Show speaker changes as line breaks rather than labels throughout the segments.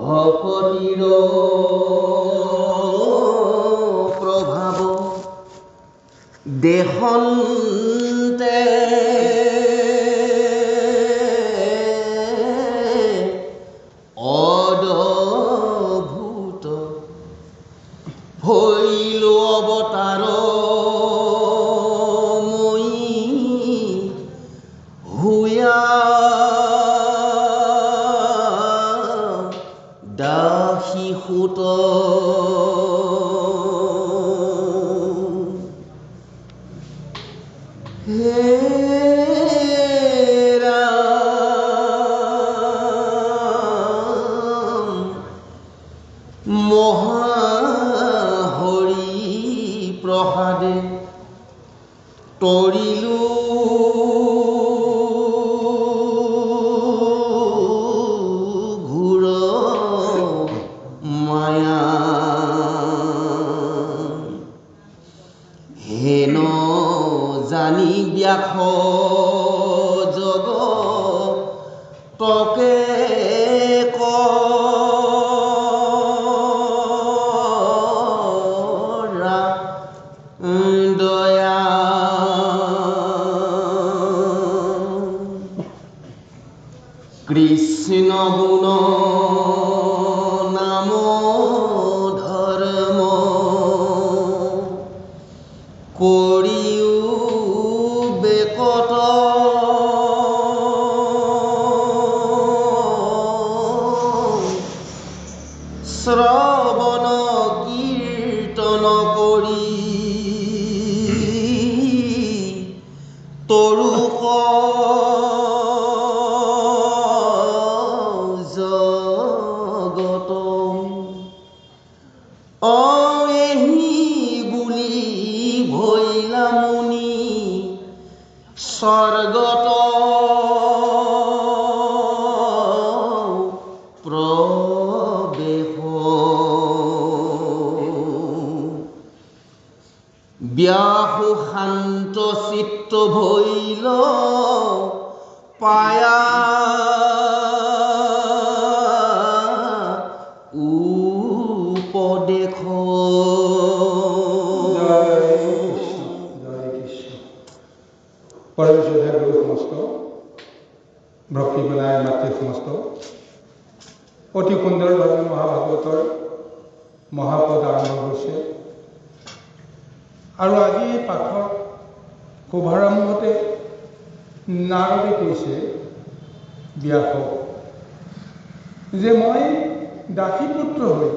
ভকতিৰ প্ৰভাৱ দেশন্তে অদ্ভুত হইল অৱতাৰ মই হুয়া দাসী সুত মহাহৰি প্ৰসাদে তৰিলো ঘূৰ মায়া হেন জানি ব্যাস জগ তকে দয়া কৃষ্ণ গুণ নাম ধৰ্ম কৰিও বেকত শ্ৰৱণ কীৰ্তন কৰি তৰুক জগত এহি বুলি ভৈলা মুনি স্বৰ্গত প্ৰবেশ ব্যাস শান্ত চিত্ত ভৈল পায়া উপদেশ
পৰমেশ্বৰৰ গুৰু সমস্ত ভক্তি পেলাই মাতৃ সমস্ত অতি সুন্দৰভাৱে মহাভাগৱতৰ মহাপদ আৰম্ভ হৈছে আৰু আজি এই পাঠৰ শুভাৰম্ভতে নাৰদে কৈছে ব্যাসক যে মই দাসী পুত্ৰ হৈ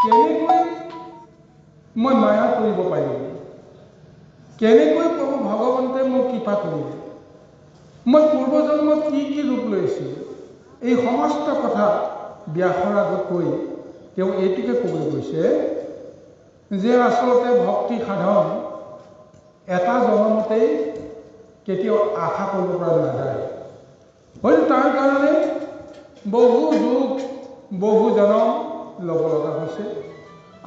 কেনেকৈ মই মায়া কৰিব পাৰিম, কেনেকৈ প্ৰভু ভগৱন্তে মোক কৃপা কৰিলে, মই পূৰ্বজন্মত কি কি ৰূপ লৈছিলোঁ, এই সমস্ত কথা ব্যাসৰ আগত কৈ তেওঁ এইটোকে ক'বলৈ গৈছে যে আচলতে ভক্তি সাধন এটা জন্মতেই কেতিয়াও আশা কৰিব পৰা নাযায়। হয়তো তাৰ কাৰণে বহু যুগ বহু জনম ল'ব লগা হৈছে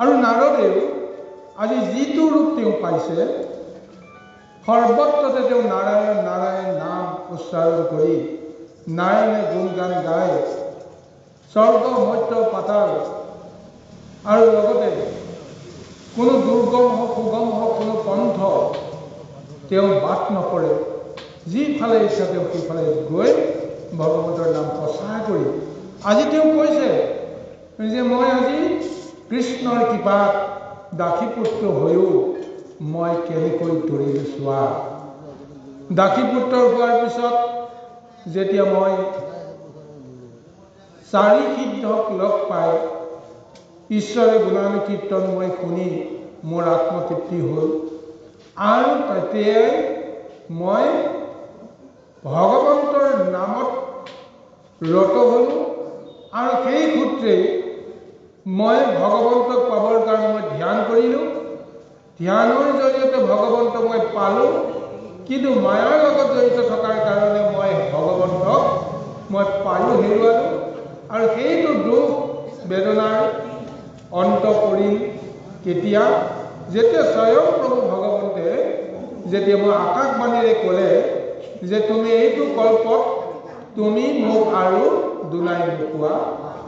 আৰু নাৰদেও আজি যিটো ৰূপ তেওঁ পাইছে সৰ্বত্ৰতে তেওঁ নাৰায়ণ নাৰায়ণ নাম উচ্চাৰণ কৰি নাৰায়ণে গুণগান গায় স্বৰ্গ মধ্য পাতাল আৰু লগতে কোনো দুৰ্গম হওক সুগম হওক কোনো পন্থ তেওঁ বাট নপৰে, যিফালে ইচ্ছা তেওঁ সেইফালে গৈ ভগৱন্তৰ নাম প্ৰচাৰ কৰি আজি তেওঁ কৈছে যে মই আজি কৃষ্ণৰ কৃপাত দাসী পুত্ৰ হৈও মই কেনেকৈ তৰিলোঁ চোৱা। দাসী পুত্ৰ হোৱাৰ পিছত যেতিয়া মই চাৰি সিদ্ধক লগ পাই ঈশ্বৰে গুণানুকীৰ্তন মই শুনি মোৰ আত্মতৃপ্তি হ'ল আৰু তেতিয়াই মই ভগৱন্তৰ নামত ৰত হ'লোঁ আৰু সেই সূত্ৰেই মই ভগৱন্তক পাবৰ কাৰণে মই ধ্যান কৰিলোঁ, ধ্যানৰ জৰিয়তে ভগৱন্তক মই পালোঁ, কিন্তু মায়াৰ লগত জড়িত থকাৰ কাৰণে মই ভগৱন্তক মই পায়ো হেৰুৱালোঁ আৰু সেইটো দুখ বেদনাৰ অন্ত পৰিল কেতিয়া, যেতিয়া স্বয়ং প্ৰভু ভগৱন্তে যেতিয়া মই আকাশবাণীৰে ক'লে যে তুমি এইটো কল্পত তুমি মোক আৰু দুলাই নোপোৱা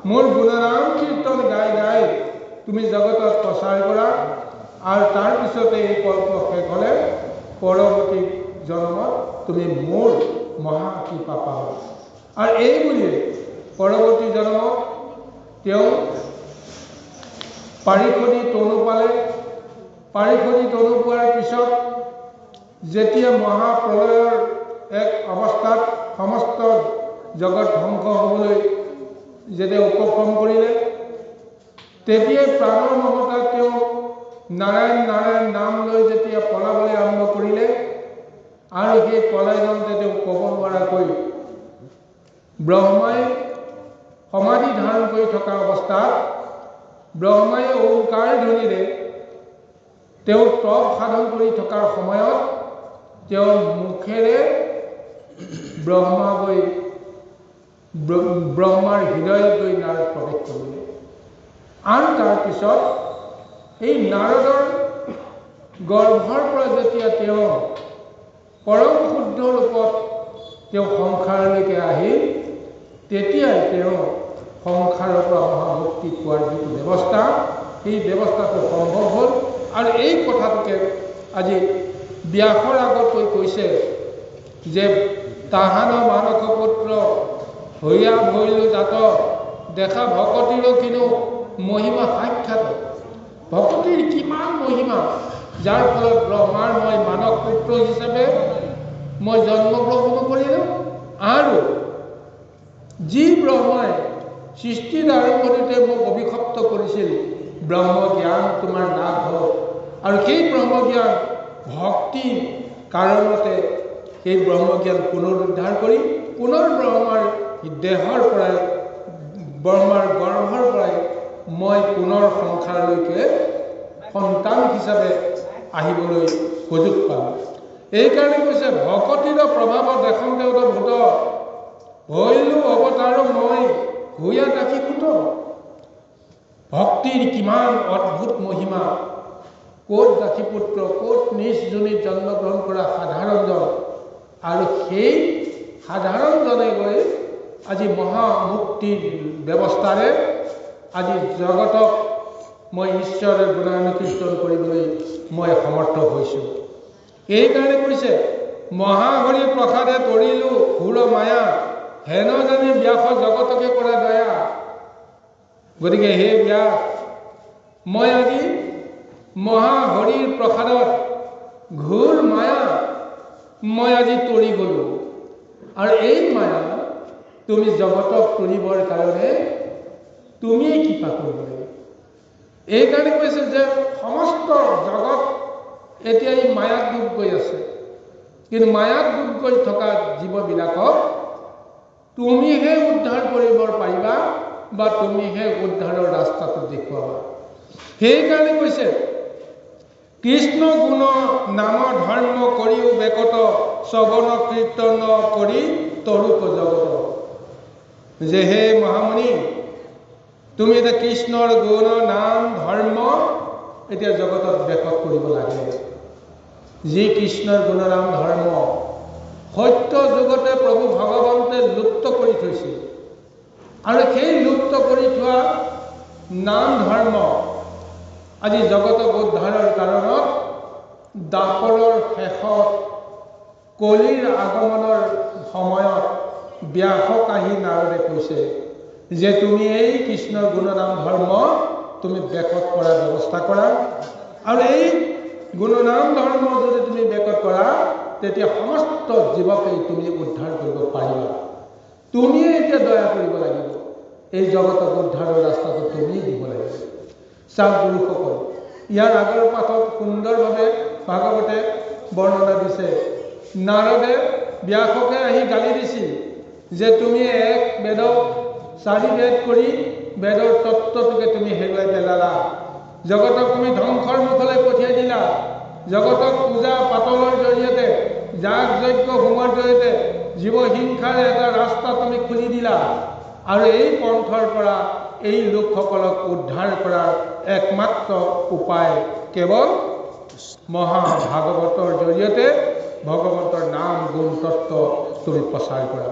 মোৰ গুণনাম কীৰ্তন গাই গাই তুমি জগতত প্ৰচাৰ কৰা আৰু তাৰপিছতে এই কল্প শেষ হ'লে পৰৱৰ্তী জন্মত তুমি মোৰ মহা কৃপা পাবা। আৰু এই বুলিয়ে পৰৱৰ্তী জন্মত তেওঁ পাৰিষদী তনু পালে। পাৰিষদী তনু পোৱাৰ পিছত যেতিয়া মহাপ্ৰলয়ৰ এক অৱস্থাত সমস্ত জগত ধ্বংস হ'বলৈ যেতিয়া উপক্ৰম কৰিলে, তেতিয়াই প্ৰাণৰ মমতা তেওঁ নাৰায়ণ নাৰায়ণ নাম লৈ যেতিয়া পলাবলৈ আৰম্ভ কৰিলে আৰু সেই পলাই যাওঁতে তেওঁ ক'ব নোৱাৰাকৈ ব্ৰহ্মাই সমাধি ধাৰণ কৰি থকা অৱস্থাত ব্ৰহ্মাই ওংকাৰ ধ্বনিৰে তেওঁ তপ সাধন কৰি থকাৰ সময়ত তেওঁৰ মুখেৰে ব্ৰহ্মাৰ হৃদয়ত গৈ নাৰদ প্ৰৱেশ কৰিলে। আৰু তাৰপিছত এই নাৰদৰ গৰ্ভৰ পৰা যেতিয়া তেওঁ পৰম শুদ্ধ ৰূপত তেওঁ সংসাৰলৈকে আহিল, তেতিয়াই তেওঁ সংসাৰৰ পৰা মহামুক্তি পোৱাৰ যিটো ব্যৱস্থা, সেই ব্যৱস্থাটো সম্ভৱ হ'ল। আৰু এই কথাটোকে আজি ব্যাসৰ আগত কৈছে যে তাহান মানস পুত্ৰ হৈয়া ভৈলো জাত দেখা ভকতিৰো কিনো মহিমা সাক্ষাৎ। ভকতিৰ কিমান মহিমা, যাৰ ফলত ব্ৰহ্মাৰ মই মানস পুত্ৰ হিচাপে মই জন্মগ্ৰহণ কৰিলোঁ। আৰু যি ব্ৰহ্মাই সৃষ্টিৰ আৰম্ভণিতে মোক অভিশপ্ত কৰিছিল ব্ৰহ্মজ্ঞান তোমাৰ লাভ হওক, আৰু সেই ব্ৰহ্মজ্ঞান ভক্তিৰ কাৰণতে সেই ব্ৰহ্মজ্ঞান পুনৰুদ্ধাৰ কৰি পুনৰ ব্ৰহ্মাৰ দেহৰ পৰাই ব্ৰহ্মাৰ গৰ্ভৰ পৰাই মই পুনৰ সংসাৰলৈকে সন্তান হিচাপে আহিবলৈ সুযোগ পালোঁ। এইকাৰণে কৈছে ভকতিৰ প্ৰভাৱত দেখোঁতে ভূত ভৈলো অৱতাৰ মই হৈয়া দাসী পুত। ভক্তিৰ কিমান অদ্ভুত মহিমা, ক'ত দাসীপুত্ৰ, ক'ত নিজ যোনিত জন্মগ্ৰহণ কৰা সাধাৰণজন, আৰু সেই সাধাৰণজনে গৈ আজি মহামুক্তিৰ ব্যৱস্থাৰে আজি জগতক মই ঈশ্বৰৰ গুণানুকীৰ্তন কৰিবলৈ মই সমৰ্থ হৈছোঁ। এইকাৰণে কৈছে মহাহৰি প্ৰসাদে তৰিলো ঘোৰ মায়া হেন জানি ব্যাস জগতকে কৰা দয়া। গতিকে হে ব্যাস, মই আজি মহাহৰিৰ প্ৰসাদত ঘোৰ মায়া মই আজি তৰি গ'লোঁ। আৰু এই মায়া তুমি জগতক তৰিবৰ কাৰণে তুমিয়ে কৃপা কৰিব লাগিব। এইকাৰণে কৈছে যে সমস্ত জগত এতিয়া এই মায়াত ডুব গৈ আছে, কিন্তু মায়াত ডুব গৈ থকা জীৱবিলাকক তুমিহে উদ্ধাৰ কৰিব পাৰিবা বা তুমিহে উদ্ধাৰৰ ৰাস্তাটো দেখুৱাবা। সেইকাৰণে কৈছে কৃষ্ণ গুণ নাম ধৰ্ম কৰিও বেকত শ্ৰৱণ কীৰ্তন কৰি তৰুক জগত। যে হে মহামুনি, তুমি এতিয়া কৃষ্ণৰ গুণ নাম ধৰ্ম এতিয়া জগতত বেকত কৰিব লাগে। যি কৃষ্ণৰ গুণনাম ধৰ্ম সত্য যুগতে প্ৰভু ভগৱন্তে লুপ্ত কৰি থৈছিল, আৰু সেই লুপ্ত কৰি থোৱা নাম ধৰ্ম আজি জগতক উদ্ধাৰৰ কাৰণত দাপৰৰ শেষত কলিৰ আগমনৰ সময়ত ব্যাসক আহি নাৰদে কৈছে যে তুমি এই কৃষ্ণৰ গুণনাম ধৰ্ম তুমি বেকত কৰাৰ ব্যৱস্থা কৰা, আৰু এই গুণনাম ধৰ্ম যদি তুমি বেকত কৰা তেতিয়া সমস্ত জীৱকেই তুমি উদ্ধাৰ কৰিব পাৰিবা। তুমিয়ে এতিয়া দয়া কৰিব লাগিব, এই জগতক উদ্ধাৰৰ ৰাস্তাটো তুমিয়ে দিব লাগিব। চাওক গুৰুসকল, ইয়াৰ আগৰ পাঠত সুন্দৰভাৱে ভাগৱতে বৰ্ণনা দিছে। নাৰদে ব্যাসকে আহি গালি দিছিল যে তুমি এক বেদক 4 বেদ কৰি বেদৰ তত্ত্বটোকে তুমি হেৰুৱাই পেলালা, জগতক তুমি ধ্বংসৰ মুখলৈ পঠিয়াই দিলা, জগতক পূজা পাতলৰ জৰিয়তে যাগ যজ্ঞ হোমৰ জৰিয়তে জীৱ হিংসাৰ এটা ৰাস্তা তুমি খুলি দিলা, আৰু এই পন্থৰ পৰা এই লোকসকলক উদ্ধাৰ কৰাৰ একমাত্ৰ উপায় কেৱল মহাভাগৱতৰ জৰিয়তে ভগৱন্তৰ নাম গুণ তত্ত্ব তুমি প্ৰচাৰ কৰা।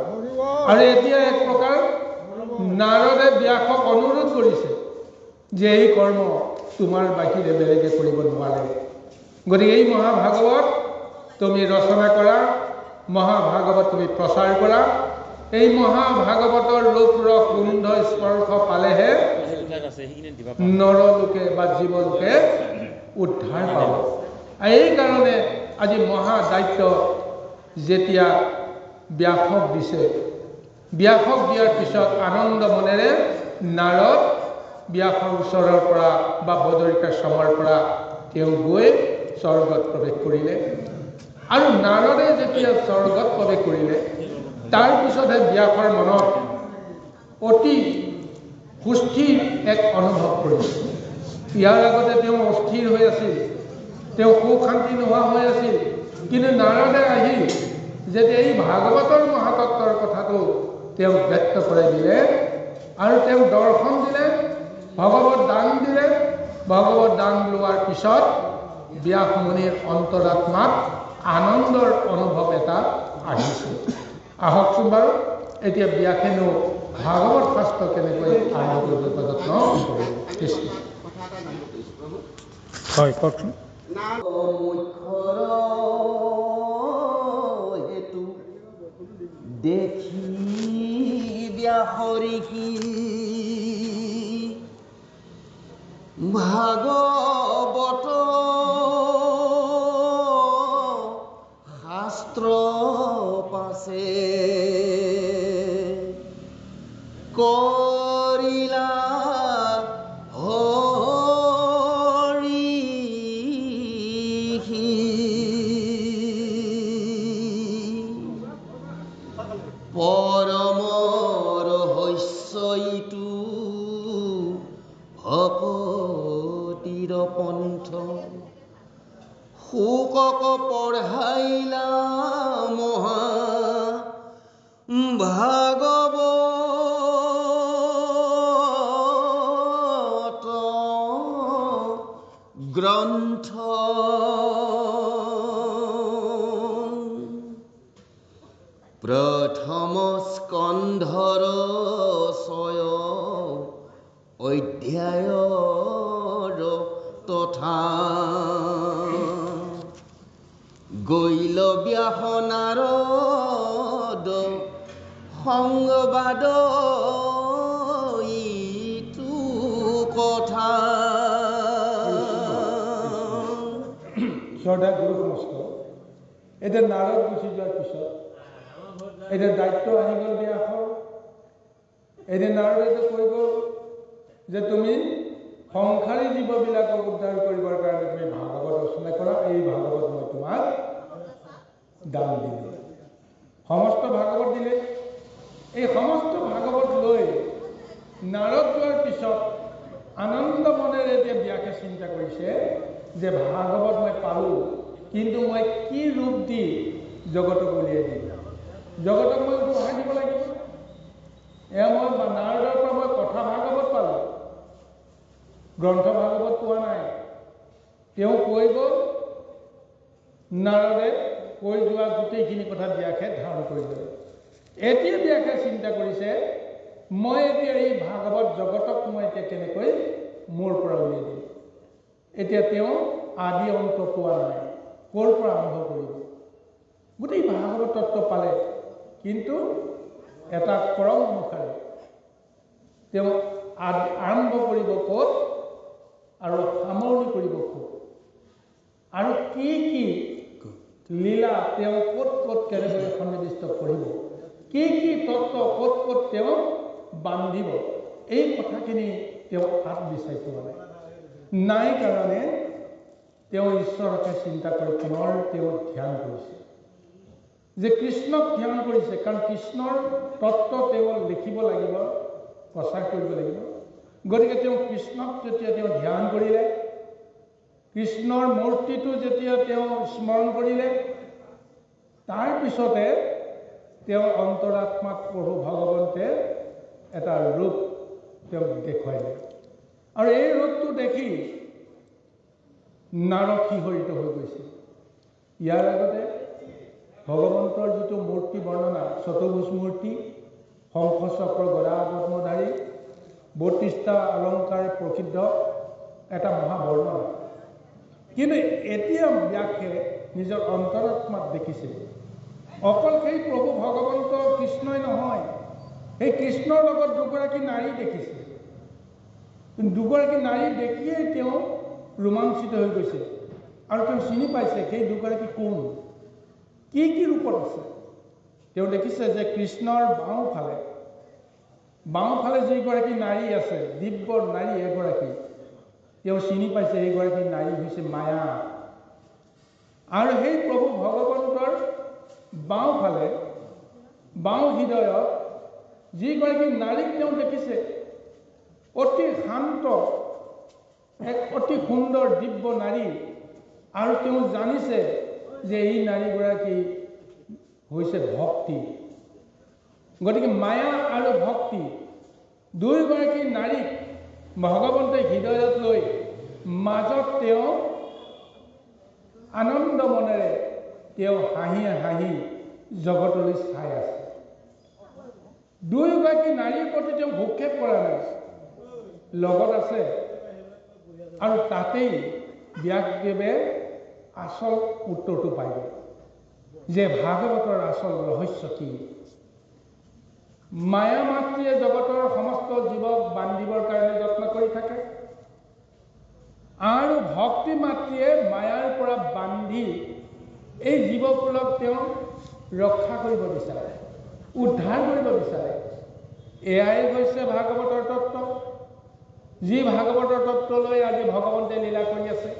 আৰু এতিয়া এক প্ৰকাৰ নাৰদে ব্যাসক অনুৰোধ কৰিছে যে এই কৰ্ম তোমাৰ বাহিৰে বেলেগে কৰিব নোৱাৰে। গতিকে এই মহাভাগৱত তুমি ৰচনা কৰা, মহাভাগৱত তুমি প্ৰচাৰ কৰা। এই মহাভাগৱতৰ ৰূপ ৰস গোন্ধ স্পৰ্শ পালেহে নৰলোকে বা জীৱলোকে উদ্ধাৰ পাব। এই কাৰণে আজি মহা দায়িত্ব যেতিয়া ব্যাসক দিছে, ব্যাসক দিয়াৰ পিছত আনন্দ মনেৰে নাৰদ ব্যাসৰ ওচৰৰ পৰা বা বদৰিকাশ্ৰমৰ পৰা তেওঁ গৈ স্বৰ্গত প্ৰৱেশ কৰিলে। আৰু নাৰদে যেতিয়া স্বৰ্গত প্ৰৱেশ কৰিলে, তাৰ পিছতহে ব্যাসৰ মনত অতি সুস্থিৰ এক অনুভৱ কৰিছে। ইয়াৰ আগতে তেওঁ অস্থিৰ হৈ আছিল, তেওঁ সুখ শান্তি নোহোৱা হৈ আছিল। কিন্তু নাৰদে আহি যেতিয়া এই ভাগৱতৰ মহাতত্বৰ কথাটো তেওঁ ব্যক্ত কৰাই দিলে আৰু তেওঁ দৰ্শন দিলে, ভগৱত দান দিলে, ভগৱত দান লোৱাৰ পিছত ব্যাস মুনিৰ অন্তৰাত্মাত আনন্দৰ অনুভৱ এটা আহিছে। আহকচোন বাৰু এতিয়া ব্যাসেনো ভাগৱত শাস্ত্ৰ কেনেকৈ আৰম্ভ কৰিব যত্ন কৰিব। কৃষ্ণ হয় কওকচোন।
মুখৰ হেতু দেখি ব্যাসৰি কি ভাগৱত শাস্ত্ৰ পাছে কৰিলা পৰমৰ হৈছইটো ভকতিৰ পন্থ শোকক পঢ়াইলা মহা ভাগৱত গ্ৰন্থ প্ৰথম স্কন্ধৰ 6 অধ্যায়ৰ তথা গৈল ব্যাস নাৰদ সংবাদ ইটো কথা।
শ্ৰদ্ধা গুৰু সমস্ত, এতিয়া নাৰদ গুচি যোৱাৰ পিছত এতিয়া দায়িত্ব আহি গ'ল ব্যাসৰ। এতিয়া নাৰদে কৈ গ'ল যে তুমি সংসাৰী জীৱবিলাকক উদ্ধাৰ কৰিবৰ কাৰণে তুমি ভাগৱত ৰচনা কৰা, এই ভাগৱত মই তোমাক দান দিলোঁ। সমস্ত ভাগৱত দিলে। এই সমস্ত ভাগৱত লৈ নাৰদ যোৱাৰ পিছত আনন্দ মনেৰে এতিয়া ব্যাসে চিন্তা কৰিছে যে ভাগৱত মই পালোঁ, কিন্তু মই কি ৰূপ দি জগতক উলিয়াই দিম, জগতক মই উপহাৰ দিব লাগিব। এয়া মই নাৰদৰ পৰা মই কথা ভাগৱত পালোঁ, গ্ৰন্থ ভাগৱত পোৱা নাই। তেওঁ কৈ গ'ল, নাৰদে কৈ যোৱা গোটেইখিনি কথা ব্যাসে ধাৰণ কৰি ল'লে। এতিয়া ব্যাসে চিন্তা কৰিছে, মই এতিয়া এই ভাগৱত জগতক মই এতিয়া কেনেকৈ মোৰ পৰা উলিয়াই দিম। এতিয়া তেওঁ আদি অন্ত পোৱা নাই, ক'ৰ পৰা আৰম্ভ কৰিব। গোটেই ভাগৱত তত্ত্ব পালে, কিন্তু এটা ক্ৰম অনুসাৰে তেওঁ আৰম্ভ কৰিব ক'ত আৰু সামৰণি কৰিব ক'ত, আৰু কি কি লীলা তেওঁ ক'ত ক'ত কেনেদৰে সন্নিৱিষ্ট কৰিব, কি কি তত্ত্ব ক'ত ক'ত তেওঁ বান্ধিব, এই কথাখিনি তেওঁ হাত বিচাৰি পোৱা নাই কাৰণে তেওঁ ঈশ্বৰকে চিন্তা কৰি পুনৰ তেওঁ ধ্যান কৰিছে, যে কৃষ্ণক ধ্যান কৰিছে। কাৰণ কৃষ্ণৰ তত্ত্ব তেওঁ লিখিব লাগিব, প্ৰচাৰ কৰিব লাগিব। গতিকে তেওঁ কৃষ্ণক যেতিয়া তেওঁ ধ্যান কৰিলে, কৃষ্ণৰ মূৰ্তিটো যেতিয়া তেওঁ স্মৰণ কৰিলে, তাৰ পিছতে তেওঁৰ অন্তৰাত্মাত প্ৰভু ভগৱন্তে এটা ৰূপ তেওঁক দেখুৱাইলে। আৰু এই ৰূপটো দেখি নাৰদ শিহৰিত হৈ গৈছে। ইয়াৰ আগতে ভগৱন্তৰ যিটো মূৰ্তি বৰ্ণনা, চতুৰ্ভুজ মূৰ্তি, শংখচক্ৰ গদা পদ্মধাৰী ৩২টা অলংকাৰ প্ৰসিদ্ধ এটা মহাবৰ্ণনা। কিন্তু এতিয়া ব্যাসে নিজৰ অন্তৰাত্মাত দেখিছে অকল সেই প্ৰভু ভগৱন্ত কৃষ্ণই নহয়, সেই কৃষ্ণৰ লগত দুগৰাকী নাৰী দেখিছে। দুগৰাকী নাৰী দেখিয়েই তেওঁ ৰোমাঞ্চিত হৈ গৈছে আৰু তেওঁ চিনি পাইছে সেই দুগৰাকী কোন, কি কি ৰূপত আছে। তেওঁ দেখিছে যে কৃষ্ণৰ বাওঁফালে যিগৰাকী নাৰী আছে, দিব্য নাৰী এগৰাকী, তেওঁ চিনি পাইছে এইগৰাকী নাৰী হৈছে মায়া। আৰু সেই প্ৰভু ভগৱন্তৰ বাওঁফালে বাওঁ হৃদয়ত যিগৰাকী নাৰীক তেওঁ দেখিছে, অতি শান্ত এক অতি সুন্দৰ দিব্য নাৰী, আৰু তেওঁ জানিছে যে এই নাৰীগৰাকী হৈছে ভক্তি। গতিকে মায়া আৰু ভক্তি দুয়োগৰাকী নাৰীক ভগৱন্তই হৃদয়ত লৈ মাজত তেওঁ আনন্দ মনেৰে তেওঁ হাঁহি হাঁহি জগতলৈ চাই আছে। দুয়োগৰাকী নাৰীৰ প্ৰতি তেওঁ ভূক্ষেপ কৰা নাই, লগত আছে। আৰু তাতেই ব্যাসদেৱে আচল উত্তৰটো পাই গ'ল যে ভাগৱতৰ আচল ৰহস্য কি। মায়া মাতৃয়ে জগতৰ সমস্ত জীৱক বান্ধিবৰ কাৰণে যত্ন কৰি থাকে, আৰু ভক্তি মাতৃয়ে মায়াৰ পৰা বান্ধি এই জীৱকুলক তেওঁ ৰক্ষা কৰিব বিচাৰে, উদ্ধাৰ কৰিব বিচাৰে। এয়াই হৈছে ভাগৱতৰ তত্ত্ব, যি ভাগৱতৰ তত্ত্ব লৈ আজি ভগৱন্তে লীলা কৰি আছে।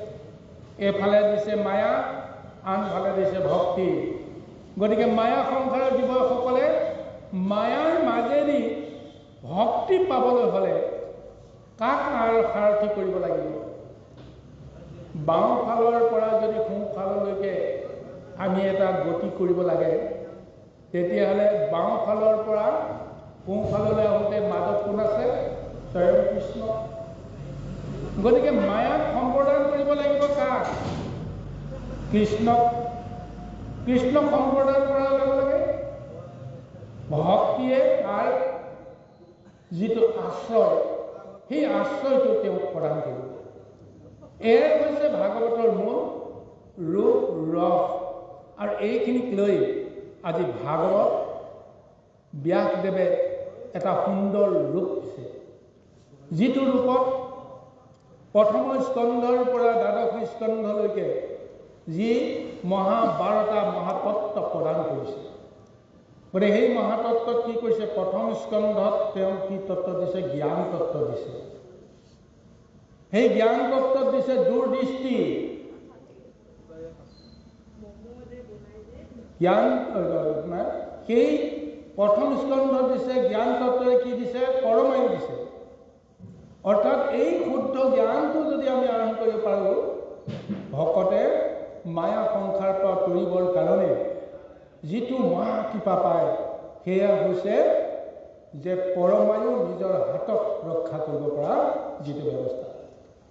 এফালে দিছে মায়া, আনফালে দিছে ভক্তি। গতিকে মায়া সংসাৰৰ জীৱসকলে মায়াৰ মাজেদি ভক্তি পাবলৈ হ'লে কাক সাৰথি কৰিব লাগিব? বাওঁফালৰ পৰা যদি সোঁফাললৈকে আমি এটা গতি কৰিব লাগে, তেতিয়াহ'লে বাওঁফালৰ পৰা সোঁফাললৈ আহোঁতে মাজত কোন আছে? স্বয়ং কৃষ্ণ। গতিকে মায়াক সম্প্ৰদান কৰিব লাগিব কাক? কৃষ্ণক। কৃষ্ণক সম্প্ৰদান কৰাৰ লগে লগে ভক্তিয়ে তাৰ যিটো আশ্ৰয়, সেই আশ্ৰয়টো তেওঁক প্ৰদান কৰিব। এয়াই হৈছে ভাগৱতৰ মূল ৰূপ ৰস। আৰু এইখিনিক লৈ আজি ভাগৱত ব্যাসদেৱে এটা সুন্দৰ ৰূপ দিছে, যিটো ৰূপত প্ৰথম স্কন্ধৰ পৰা দ্বাদশ স্কন্ধলৈকে যি 12টা মহাতত্ত্ব প্ৰদান কৰিছে। গতিকে সেই মহাতত্ত্বত কি কৈছে? প্ৰথম স্কন্ধত তেওঁ কি তত্ত্ব দিছে? জ্ঞান তত্ত্ব দিছে। সেই জ্ঞান তত্ত্বত দিছে দূৰদৃষ্টি। জ্ঞান সেই প্ৰথম স্কন্ধত দিছে জ্ঞান তত্ত্বৰে কি দিছে? পৰমায়ু দিছে। অৰ্থাৎ এই শুদ্ধ জ্ঞানটো যদি আমি আহৰণ কৰিব পাৰোঁ, ভকতে মায়া সংসাৰ পৰা তৰিবৰ কাৰণে যিটো মহা কৃপা পায়, সেয়া হৈছে যে পৰমায়ু নিজৰ হাতত ৰক্ষা কৰিব পৰা যিটো ব্যৱস্থা।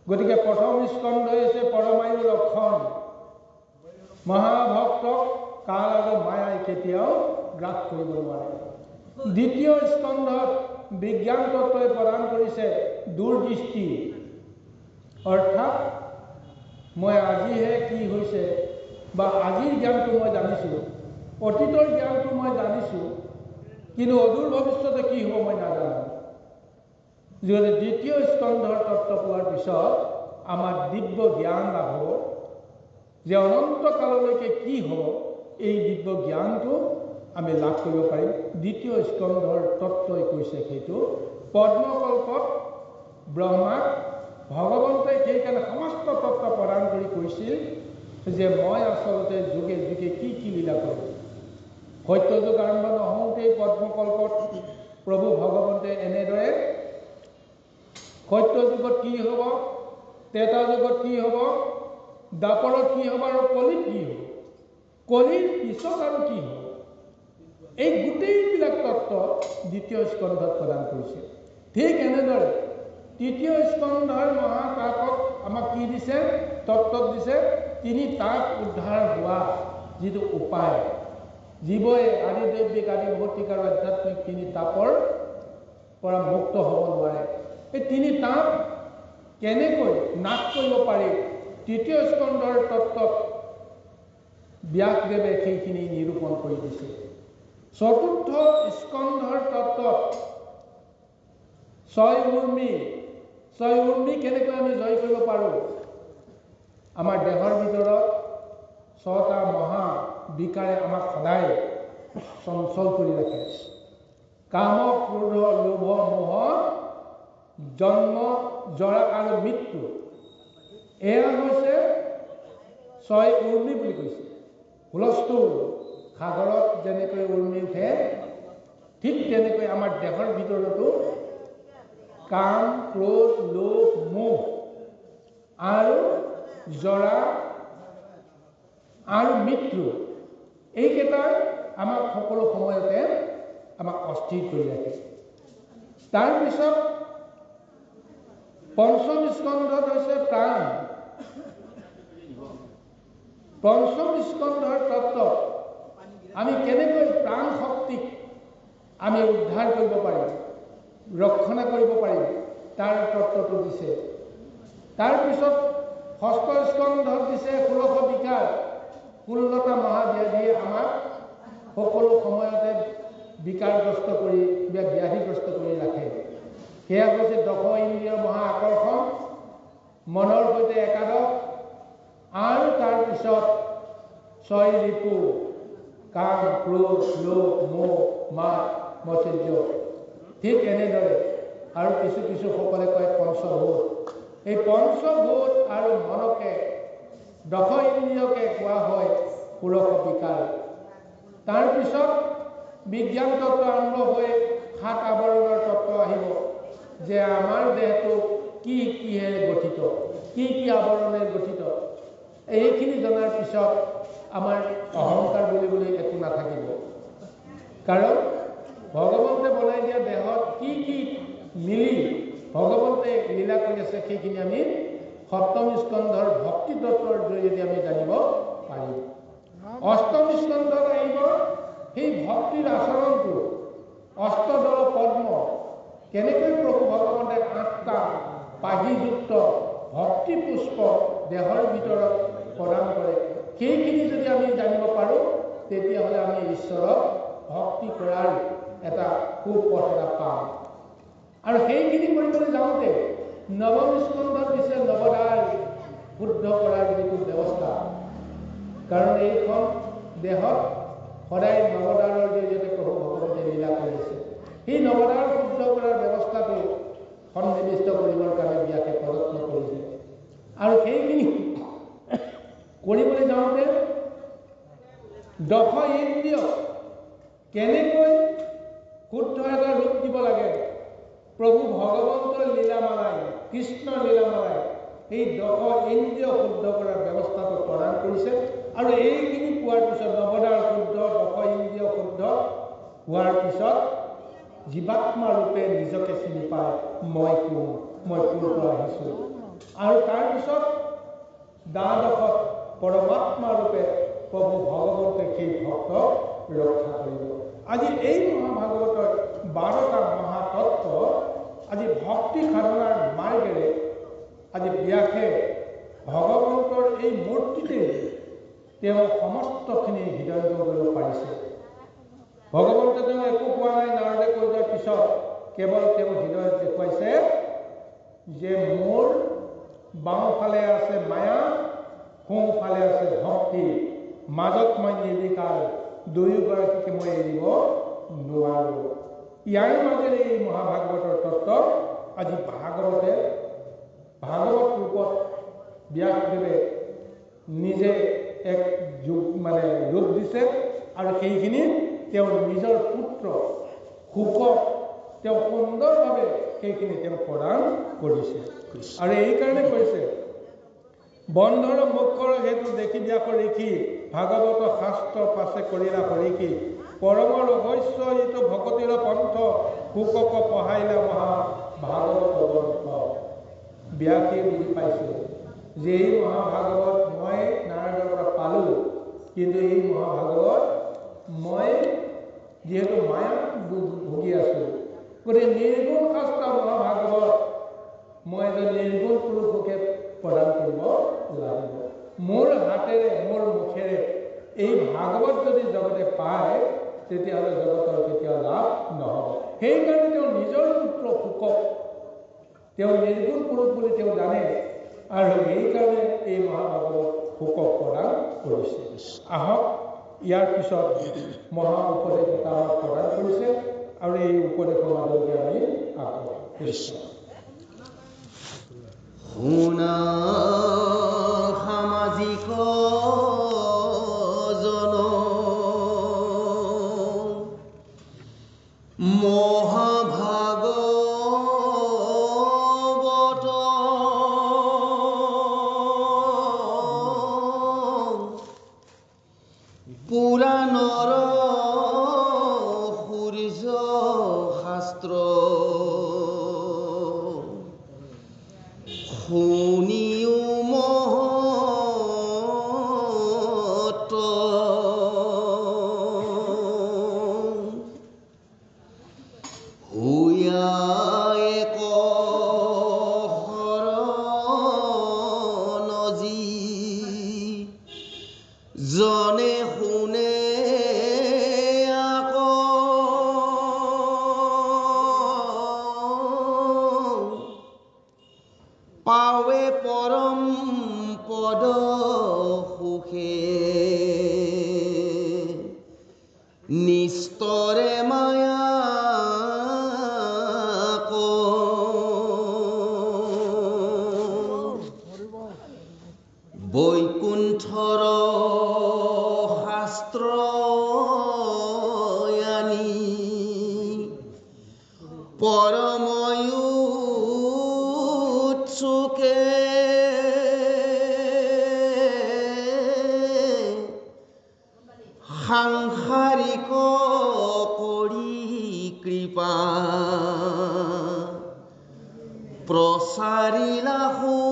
গতিকে প্ৰথম স্কন্ধ হৈছে পৰমায়ুৰ লক্ষণ। মহাভক্তক কাল আৰু মায়াই কেতিয়াও গ্ৰাস কৰিব নোৱাৰে। দ্বিতীয় স্কন্ধত বিজ্ঞান তত্ত্বই প্ৰদান কৰিছে দূৰদৃষ্টি। অৰ্থাৎ মই আজিহে কি হৈছে বা আজিৰ জ্ঞানটো মই জানিছোঁ, অতীতৰ জ্ঞানটো মই জানিছোঁ, কিন্তু অদূৰ ভৱিষ্যতে কি হ'ব মই নাজানো। যদি দ্বিতীয় স্কন্ধৰ তত্ত্ব পোৱাৰ পিছত আমাৰ দিব্য জ্ঞান লাভ হ'ব যে অনন্ত কাললৈকে কি হ'ব, এই দিব্য জ্ঞানটো আমি লাভ কৰিব পাৰিম। দ্বিতীয় স্কন্ধৰ তত্ত্বই কৈছে সেইটো। পদ্মকল্পত ব্ৰহ্মাক ভগৱন্তই সেইকাৰণে সমস্ত তত্ত্ব প্ৰদান কৰি কৈছিল যে মই আচলতে যুগে যুগে কি কি লীলা কৰিম। সত্যযুগ আৰম্ভ নহওঁতেই পদ্মকল্পত প্ৰভু ভগৱন্তে এনেদৰে সত্যযুগত কি হ'ব, ত্ৰেতা যুগত কি হ'ব, দ্বাপৰত কি হ'ব আৰু কলিত কি হ'ব, কলিৰ পিছত আৰু কি হ'ব, এই গোটেইবিলাক তত্ত্ব দ্বিতীয় স্কন্ধত প্ৰদান কৰিছে। ঠিক এনেদৰে তৃতীয় স্কন্ধৰ মহাকাশত আমাক কি দিছে? তত্ত্বত দিছে তিনি তাপ উদ্ধাৰ হোৱা যিটো উপায়, জীৱই আদি দৈবিক আদি ভৌতিক আৰু আধ্যাত্মিক তিনি তাপৰ পৰা মুক্ত হ'ব নোৱাৰে। এই তিনি তাপ কেনেকৈ নাশ কৰিব পাৰি তৃতীয় স্কন্ধৰ তত্ত্বত ব্যাসদেৱে সেইখিনি নিৰূপণ কৰি দিছে। চতুৰ্থ স্কন্ধৰ তত্ত্বত ছয় উৰ্মি কেনেকৈ আমি জয় কৰিব পাৰোঁ। আমাৰ দেহৰ ভিতৰত 6টা মহা বিকাৰে আমাক সদায় চঞ্চল কৰি ৰাখে। কাম, ক্ৰোধ, লোভ, মোহ, জন্ম, জৰা আৰু মৃত্যু। এয়া হৈছে 6 উৰ্মি বুলি কৈছে। হুলস্থুল সাগৰত যেনেকৈ উৰ্মি উঠে, ঠিক তেনেকৈ আমাৰ দেহৰ ভিতৰতো কাম, ক্ৰোধ, লোভ, মোহ আৰু জৰা আৰু মৃত্যু, এইকেইটাই আমাক সকলো সময়তে আমাক অস্থিৰ কৰি ৰাখে। তাৰপিছত পঞ্চম স্কন্ধত হৈছে প্ৰাণ। পঞ্চম স্কন্ধৰ তত্ত্বত আমি কেনেকৈ প্ৰাণ শক্তিক আমি উদ্ধাৰ কৰিব পাৰিম, ৰক্ষণা কৰিব পাৰিম, তাৰ তত্ত্বটো দিছে। তাৰপিছত ষষ্ঠ স্কন্ধত দিছে 16 বিকাৰ, 16টা মহাব্যাধিয়ে আমাক সকলো সময়তে বিকাৰগ্ৰস্ত কৰি ব্যাধিগ্ৰস্ত কৰি ৰাখে। সেয়া হৈছে 10 ইন্দ্ৰিয় মহা আকৰ্ষণ, মনৰ সৈতে একাদশ, আৰু তাৰপিছত 6 ৰিপু, কাম, ক্ৰোধ, লোভ, মোহ, মাদ, মৎসৰ্য। ঠিক এনেদৰে আৰু কিছু সকলে কয় পঞ্চভূত। এই পঞ্চভূত আৰু মনকে 10 ইন্দ্ৰিয়কে কোৱা হয় 16 বিকাৰ। তাৰপিছত বিজ্ঞান তত্ত্ব আৰম্ভ হৈ 7 আৱৰণৰ তত্ত্ব আহিব, যে আমাৰ দেহটো কিহেৰে গঠিত, কি আৱৰণে গঠিত। এইখিনি জনাৰ পিছত আমাৰ অহংকাৰ বুলি একো নাথাকিব। কাৰণ ভগৱন্তে বনাই দিয়া দেহত কি মিলি ভগৱন্তে লীলা কৰি আছে, সেইখিনি আমি সপ্তম স্কন্ধৰ ভক্তি তত্ত্বৰ জৰিয়তে আমি জানিব পাৰিম। অষ্টম স্কন্ধত আহিব সেই ভক্তিৰ আচৰণটো, অষ্টদল পদ্ম, কেনেকৈ প্ৰভু ভগৱন্তে 8টা পাহিযুক্ত ভক্তি পুষ্প দেহৰ ভিতৰত প্ৰদান কৰে, সেইখিনি যদি আমি জানিব পাৰোঁ, তেতিয়াহ'লে আমি ঈশ্বৰক ভক্তি কৰাৰ এটা সুপথ এটা পাম। আৰু সেইখিনি কৰিবলৈ যাওঁতে নৱম স্কন্ধত দিছে নৱদ্বাৰ শুদ্ধ কৰাৰ যিটো ব্যৱস্থা। কাৰণ এইখন দেহত সদায় নৱদ্বাৰৰ জৰিয়তে প্ৰভু ভগৱন্তে লীলা কৰি আছে। সেই নৱদ্বাৰ শুদ্ধ কৰাৰ ব্যৱস্থাটো সন্নিৱিষ্ট কৰিবৰ কাৰণে ব্যাসে প্ৰযত্ন কৰিছে। আৰু সেইখিনি কৰিবলৈ যাওঁতে 10 ইন্দ্ৰিয় কেনেকৈ শুদ্ধ এটা ৰূপ দিব লাগে, প্ৰভু ভগৱন্তৰ লীলামালাই, কৃষ্ণৰ লীলামালাই এই 10 ইন্দ্ৰিয় শুদ্ধ কৰাৰ ব্যৱস্থাটো প্ৰদান কৰিছে। আৰু এইখিনি পোৱাৰ পিছত নৱদ্বাৰ শুদ্ধ, 10 ইন্দ্ৰিয় শুদ্ধ হোৱাৰ পিছত জীৱাত্মা ৰূপে নিজকে চিনি পায়, মই কোন, মই ক'ৰ পৰা আহিছোঁ। আৰু তাৰপিছত দ্বাদশত পৰমাত্মা ৰূপে প্ৰভু ভগৱন্তে সেই ভক্তক ৰক্ষা কৰিব। আজি এই মহাভাগৱতৰ 12টা মহাতত্ত্ব আজি ভক্তি সাধনাৰ মাৰ্গেৰে আজি ব্যাসে ভগৱন্তৰ এই মূৰ্তিতে তেওঁ সমস্তখিনি হৃদয়ংগম কৰিব পাৰিছে। ভগৱন্তে তেওঁ একো কোৱা নাই, নাৰদে কৈ যোৱাৰ পিছত কেৱল তেওঁ হৃদয়ত দেখুৱাইছে যে মোৰ বাওঁফালে আছে মায়া, সোঁফালে আছে ভক্তি, মাজত মই নিৰ্বিকাৰ, দুয়োগৰাকীকে মই এৰিব নোৱাৰোঁ। ইয়াৰ মাজেৰে এই মহাভাগৱতৰ তত্ত্ব আজি ভাগৱত ৰূপত ব্যাসদেৱে নিজে এক ৰূপ দিছে। আৰু সেইখিনি তেওঁ নিজৰ পুত্ৰ শুকক তেওঁ সুন্দৰভাৱে সেইখিনি তেওঁ প্ৰদান কৰিছে। আৰু এইকাৰণে কৈছে, বন্ধৰ মুখৰ হেতু দেখি ব্যাসৰ ঋষি, ভাগৱত শাস্ত্ৰ পাছে কৰিলা হৰিষি, পৰম ৰহস্য ইটো ভকতিৰ পন্থ, শুকক পঢ়াইলা মহা ভাগৱত গ্ৰন্থ। ব্যাসে বুজি পাইছে যে এই মহাভাগৱত মই নাৰদৰ পৰা পালোঁ, কিন্তু এই মহাভাগৱত মই যিহেতু মায়াত ভুগি আছোঁ, গতিকে নিৰ্গুণ শাস্ত্ৰ মহাভাগৱত মই এজন নিৰ্গুণ পুৰুষকে প্ৰদান কৰিব লাগিব। মোৰ হাতেৰে মোৰ মুখেৰে এই ভাগৱত যদি জগতে পায়, তেতিয়াহ'লে জগতৰ কেতিয়াও লাভ নহ'ব। সেইকাৰণে তেওঁ নিজৰ পুত্ৰ শুকক তেওঁ নিৰ্গুণ পুৰুষ বুলি তেওঁ জানে, আৰু এইকাৰণে এই মহাভাগৱত শুকক প্ৰদান কৰিছে। আহক ইয়াৰ পিছত মহা উপদেশ এটা আমাক প্ৰদান কৰিছে, আৰু এই উপদেশৰ মাজতে আমি আগবাঢ়ো। কৃষ্ণ
শুনা সামাজিক জন মহাভাগৱত পুৰাণৰ সূৰ্য শাস্ত্ৰ শুনিও মহৎ হুয়া এক শৰণজী জনে শুনে আকৌ পাৱে পৰম পদ সুখে নিস্তৰে মায়া বৈকুণ্ঠৰ শাস্ত্ৰ আনি পৰময়ুৎসুকে সাংসাৰিক কৰি কৃপা প্ৰচাৰিলা সুকে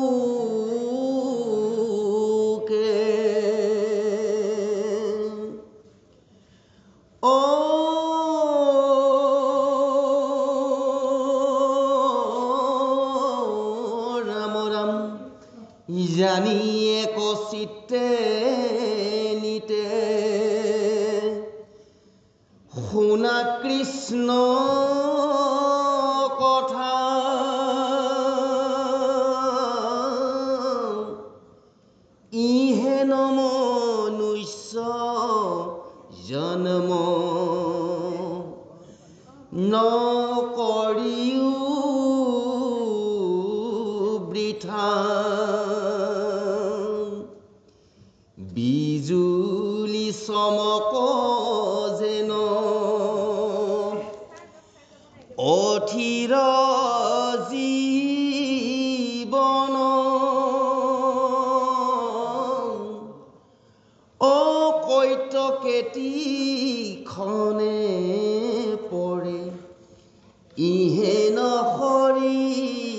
ৰাম ৰাম জানি এক চিত্তে নিতে শুনা কৃষ্ণ কথা ইহে নমনুষ্য জন্ম নকৰিও বৃথা বিজুলি চমক যেন অথিৰ জীৱন অকৈত কেতিখনে পৰে ইহে ন শৰীৰ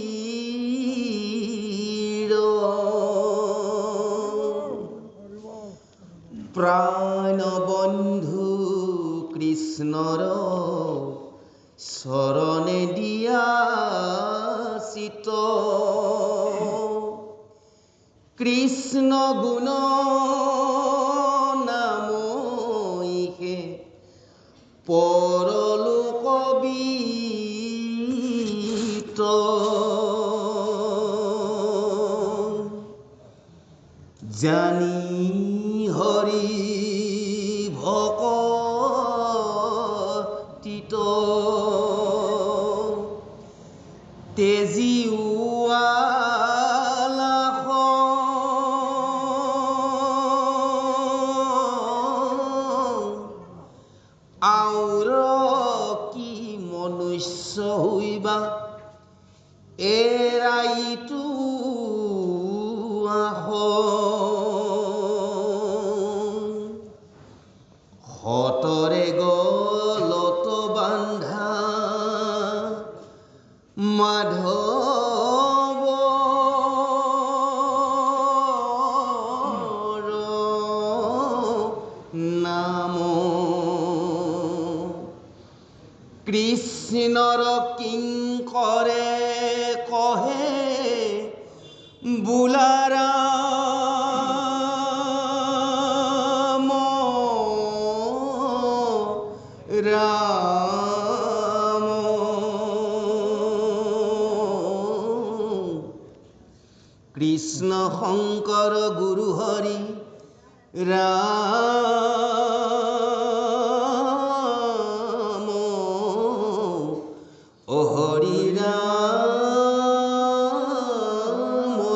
প্ৰাণ বন্ধু কৃষ্ণৰ চৰণে দিয়া চিত কৃষ্ণ গুণ নামইহে পৰলোকবিত জানি হৰি ভকতিত তেজি উৱালাখ আউৰ কি মনুষ্য হইবা এৰাইতো আহ হতৰে গলত বান্ধা মাধৱৰ নাম কৃষ্ণৰ কিংকৰে কহে বোলা ৰাম ৰাম কৃষ্ণ শংকৰ গুৰু হৰি ৰাম ও হৰি ৰাম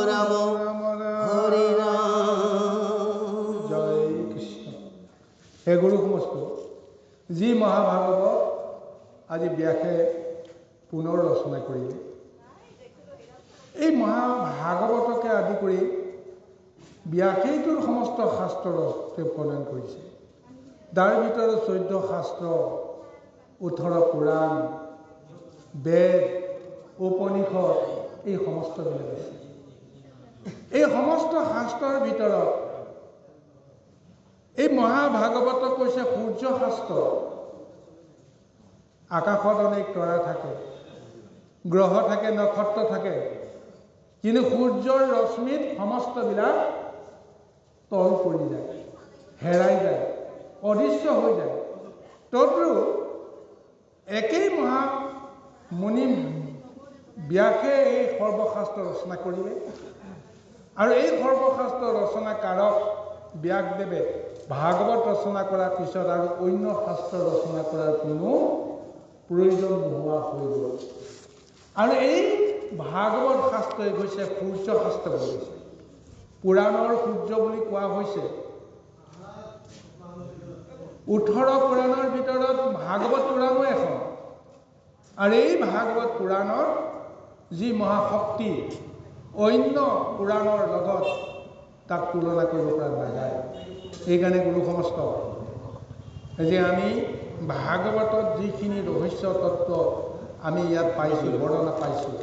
ৰাম হৰি ৰাম।
জয় কৃষ্ণ। হে গুৰু সমস্ত, যি মহাভাগৱত আজি ব্যাসে পুনৰ ৰচনা কৰিলে, এই মহাভাগৱতকে আদি কৰি ব্যাসেইটোৰ সমস্ত শাস্ত্ৰ তেওঁ প্ৰণয়ন কৰিছে। তাৰ ভিতৰত 14 শাস্ত্ৰ, 18 পুৰাণ, বেদ, উপনিষদ, এই সমস্তবিলাক আছে। এই সমস্ত শাস্ত্ৰৰ ভিতৰত এই মহাভাগৱতক কৈছে সূৰ্য শাস্ত্ৰ। আকাশত অনেক তৰা থাকে, গ্ৰহ থাকে, নক্ষত্ৰ থাকে, কিন্তু সূৰ্যৰ ৰশ্মিত সমস্তবিলাক তল পৰি যায়, হেৰাই যায়, অদৃশ্য হৈ যায়। তদুপৰি একেই মহামুনি ব্যাসে এই সৰ্বশাস্ত্ৰ ৰচনা কৰিলে, আৰু এই সৰ্বশাস্ত্ৰ ৰচনাকাৰক ব্যাসদেৱে ভাগৱত ৰচনা কৰাৰ পিছত আৰু অন্য শাস্ত্ৰ ৰচনা কৰাৰ কোনো প্ৰয়োজন নোহোৱা হৈ গ'ল। আৰু এই ভাগৱত শাস্ত্ৰই হৈছে সূৰ্য শাস্ত্ৰ বুলি কৈছে। পুৰাণৰ সূৰ্য বুলি কোৱা হৈছে। 18 পুৰাণৰ ভিতৰত ভাগৱত পুৰাণো এখন, আৰু এই ভাগৱত পুৰাণৰ যি মহাশক্তি অন্য পুৰাণৰ লগত তাক তুলনা কৰিব পৰা নাযায়। সেইকাৰণে গুৰু সমস্ত, যে আমি ভাগৱতত যিখিনি ৰহস্য তত্ত্ব আমি ইয়াত পাইছোঁ, বৰ্ণনা পাইছোঁ,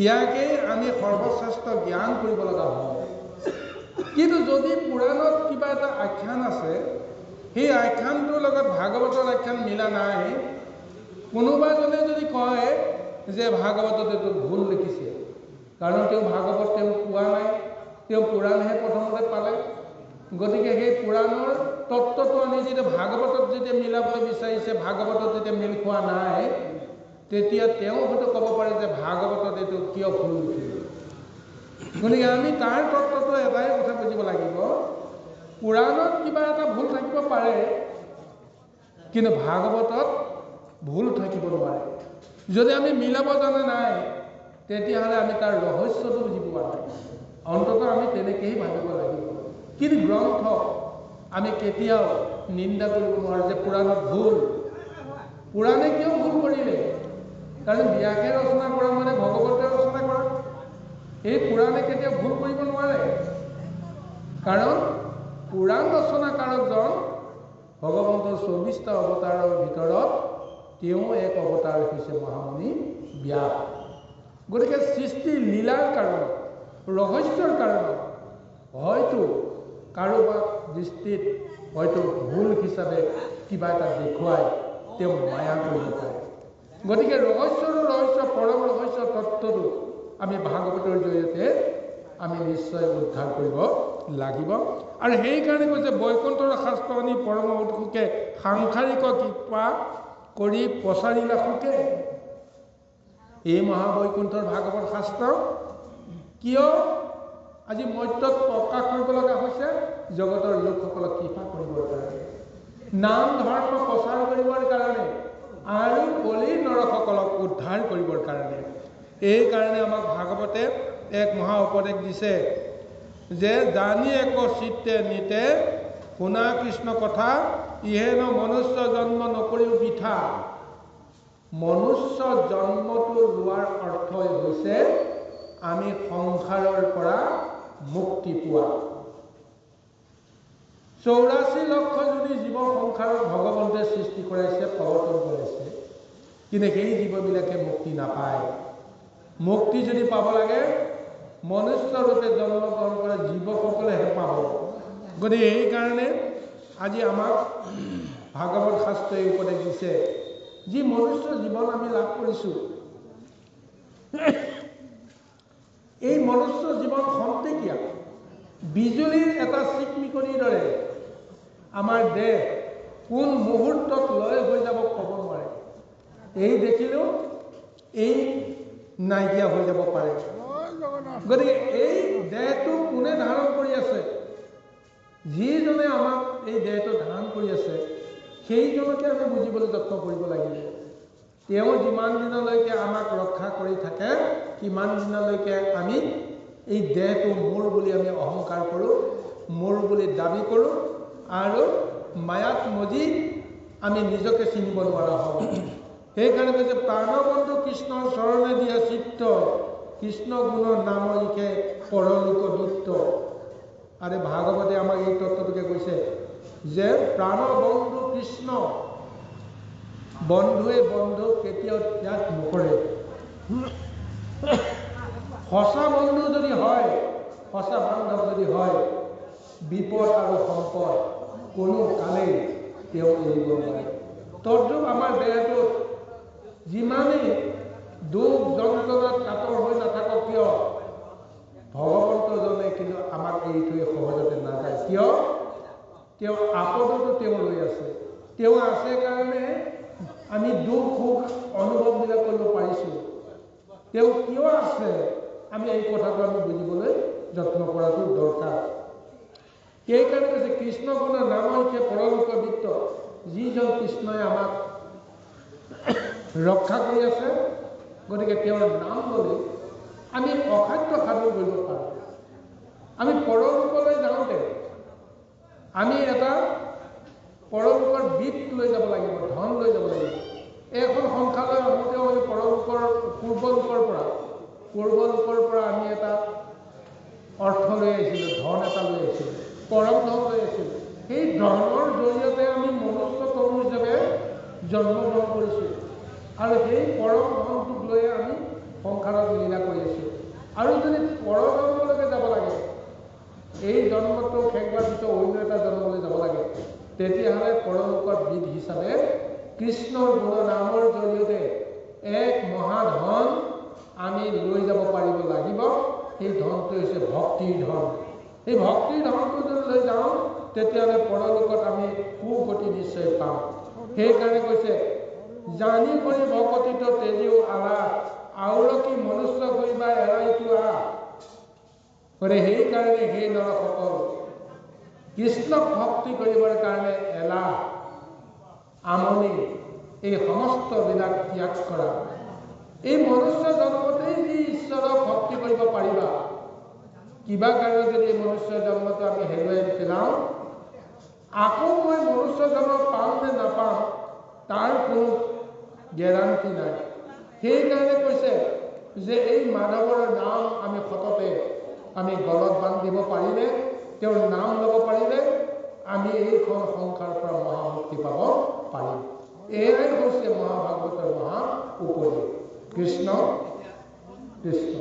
ইয়াকে আমি সৰ্বশ্ৰেষ্ঠ জ্ঞান কৰিব লগা হয়। কিন্তু যদি পুৰাণত কিবা এটা আখ্যান আছে, সেই আখ্যানটোৰ লগত ভাগৱতৰ আখ্যান মিলা নাই, কোনোবাজনে যদি কয় যে ভাগৱতত এইটো ভুল লিখিছে, কাৰণ তেওঁ ভাগৱত তেওঁ পোৱা নাই, তেওঁ পুৰাণহে প্ৰথমতে পালে, গতিকে সেই পুৰাণৰ তত্ত্বটো আমি যেতিয়া ভাগৱতত যেতিয়া মিলাবলৈ বিচাৰিছে, ভাগৱতত যেতিয়া মিল খোৱা নাই, তেতিয়া তেওঁ হয়তো ক'ব পাৰে যে ভাগৱতত এইটো কিয় ভুল লিখিলে। গতিকে আমি তাৰ তত্ত্বটো এটাই কথা বুজিব লাগিব, পুৰাণত কিবা এটা ভুল থাকিব পাৰে, কিন্তু ভাগৱতত ভুল থাকিব নোৱাৰে। যদি আমি মিলাব জনা নাই, তেতিয়াহ'লে আমি তাৰ ৰহস্যটো বুজি পোৱা নাই। অন্ততঃ আমি তেনেকৈয়ে ভাবিব লাগিব। কিন্তু গ্ৰন্থ আমি কেতিয়াও নিন্দা কৰিব নোৱাৰোঁ যে পুৰাণত ভুল। পুৰাণে কিয় ভুল কৰিলে? কাৰণ ব্যাসে ৰচনা কৰা মানে ভগৱতে ৰচনা কৰা। এই পুৰাণে কেতিয়াও ভুল কৰিব নোৱাৰে, কাৰণ পুৰাণ ৰচনাকাৰকজন ভগৱন্তৰ 24টা অৱতাৰৰ ভিতৰত তেওঁ এক অৱতাৰ হৈছে মহামুনি ব্যাস। গতিকে সৃষ্টিৰ লীলাৰ কাৰণত, ৰহস্যৰ কাৰণত হয়তো কাৰোবাৰ দৃষ্টিত হয়তো ভুল হিচাপে কিবা এটা দেখুৱাই তেওঁ মায়া কৰিব পাৰে। গতিকে ৰহস্যৰ ৰহস্য, পৰম ৰহস্য তত্ত্বটো আমি ভাগৱতৰ জৰিয়তে আমি নিশ্চয় উদ্ধাৰ কৰিব লাগিব। আৰু সেইকাৰণে কৈছে বৈকুণ্ঠৰ শাস্ত্ৰ আনি পৰম উৎসুকে সাংসাৰিক কৃপা কৰি প্ৰচাৰিলা সুখে। এই মহাবৈকুণ্ঠৰ ভাগৱত শাস্ত্ৰ কিয় আজি মৰ্ত্যত প্ৰকাশ কৰিব লগা হৈছে? জগতৰ লোকসকলক কৃপা কৰিবৰ কাৰণে, নাম ধৰ্ম প্ৰচাৰ কৰিবৰ কাৰণে, আৰু কলিৰ নৰকসকলক উদ্ধাৰ কৰিবৰ কাৰণে। এই কাৰণে আমাক ভাগৱতে এক মহা উপদেশ দিছে যে জানি এক চিত্তে নিতে শুনা কৃষ্ণ কথা, ইহেন মনুষ্য জন্ম নকৰিও বৃথা। মনুষ্য জন্মটো লোৱাৰ অৰ্থই হৈছে আমি সংসাৰৰ পৰা মুক্তি পোৱা। 84 লক্ষ যদি জীৱ সংসাৰত ভগৱন্তে সৃষ্টি কৰাইছে, প্ৰৱৰ্তন কৰাইছে, কিন্তু সেই জীৱবিলাকে মুক্তি নাপায়। মুক্তি যদি পাব লাগে মনুষ্য ৰূপে জন্মগ্ৰহণ কৰা জীৱসকলেহে পাব। গতিকে সেইকাৰণে আজি আমাক ভাগৱত শাস্ত্ৰই উপদেশ দিছে যি মনুষ্য জীৱন আমি লাভ কৰিছোঁ, এই মনুষ্য জীৱন খন্তেকীয়া, বিজুলীৰ এটা চিকমিকনিৰ দৰে আমাৰ দেহ কোন মুহূৰ্তত লয় হৈ যাব ক'ব নোৱাৰে। এই দেখিলেও এই নাইকিয়া হৈ যাব পাৰে। গতিকে এই দেহটো কোনে ধাৰণ কৰি আছে? যিজনে আমাক এই দেহটো ধাৰণ কৰি আছে সেইজনকে আমি বুজিবলৈ যত্ন কৰিব লাগিব। তেওঁ যিমান দিনলৈকে আমাক ৰক্ষা কৰি থাকে সিমান দিনলৈকে আমি এই দেহটো মোৰ বুলি আমি অহংকাৰ কৰোঁ, মোৰ বুলি দাবী কৰোঁ আৰু মায়াত মজি আমি নিজকে চিনিব নোৱাৰা হওঁ। সেইকাৰণে কৈছে প্ৰাণবন্ধু কৃষ্ণৰ চৰণে দিয়া চিত্ত, কৃষ্ণ গুণৰ নাম লিখে পৰলোক বৃত্ত। আৰু ভাগৱতে আমাক এই তত্ত্বটোকে কৈছে যে প্ৰাণবন্ধু কৃষ্ণ, বন্ধুৱে বন্ধু কেতিয়াও ত্যাগ নকৰে। সঁচা বন্ধু যদি হয়, সঁচা বান্ধৱ যদি হয়, বিপদ আৰু সম্পদ কোনো কালেই তেওঁ এৰিব নোৱাৰে। তদ্ৰূপ আমাৰ দেহটোত যিমানেই দুখ যন্ত্ৰণাত কাতৰ হৈ নাথাকক কিয়, ভগৱন্তজনে কিন্তু আমাক এৰি থৈ সহজতে নাযায়। কিয়? তেওঁ আপদতো তেওঁ লৈ আছে। তেওঁ আছে কাৰণে আমি দুখ সুখ অনুভৱবিলাক কৰিব পাৰিছোঁ। তেওঁ কিয় আছে আমি এই কথাটো আমি বুজিবলৈ যত্ন কৰাটো দৰকাৰ। সেইকাৰণে কৈছে কৃষ্ণ গুণৰ নাম হৈছে পৰলোক বৃত্ত। যিজন কৃষ্ণই আমাক ৰক্ষা কৰি আছে, গতিকে তেওঁৰ নাম ল'লে আমি অসাধ্য সাধন কৰিব পাৰোঁ। আমি পৰলোকলৈ যাওঁতে আমি এটা পৰলোকৰ বিত্ত লৈ যাব লাগিব, ধন লৈ যাব লাগিব। এইখন সংসাৰলৈ আহোঁতেও আমি পৰলোকৰ পূৰ্বলোকৰ পৰা আমি এটা অৰ্থ লৈ আহিছিলোঁ, ধন এটা লৈ আহিছিলোঁ, পৰম ধন লৈ আহিছিলোঁ। সেই ধনৰ জৰিয়তে আমি মনুষ্য তনু হিচাপে জন্মগ্ৰহণ কৰিছোঁ আৰু সেই পৰম ধনটোক লৈয়ে আমি সংসাৰত লীলা কৰি আছোঁ। আৰু যদি পৰজন্মলৈকে যাব লাগে, এই জন্মটো শেষ হোৱাৰ পিছত অন্য এটা জন্মলৈ যাব লাগে, তেতিয়াহ'লে পৰলোকৰ বিধ হিচাপে কৃষ্ণৰ গুণনামৰ জৰিয়তে এক মহাধন আমি লৈ যাব পাৰিব লাগিব। সেই ধনটো হৈছে ভক্তিৰ ধন। এই ভক্তিৰ ধনটো যদি লৈ যাওঁ তেতিয়াহ'লে পৰলোকত আমি সুগতি নিশ্চয় পাম। সেইকাৰণে কৈছে জানি কৰি ভকতিত তেজিও আলা, আউৰকি মনুষ্য কৰিবা এৰাইটো আ। গতিকে সেইকাৰণে সেই নৰসকল কৃষ্ণক ভক্তি কৰিবৰ কাৰণে এলাহ, আমনি, এই সমস্তবিলাক ত্যাগ কৰা। এই মনুষ্য জন্মতেই যি ঈশ্বৰক ভক্তি কৰিব পাৰিবা, কিবা কাৰণত যদি এই মনুষ্য জন্মটো আমি হেৰুৱাই পেলাওঁ, আকৌ মই মনুষ্য জন্ম পাম নে নাপাম তাৰ কোনো গেৰাণ্টি নাই। সেইকাৰণে কৈছে যে এই মাধৱৰ নাম আমি সততে আমি গলত বান্ধিব পাৰিলে, তেওঁৰ নাম ল'ব পাৰিলে আমি এইখন সংসাৰৰ পৰা মহামুক্তি পাব পাৰিম। এয়াই হৈছে মহাভাগৱতৰ মহা উপদেশ। কৃষ্ণ কৃষ্ণ।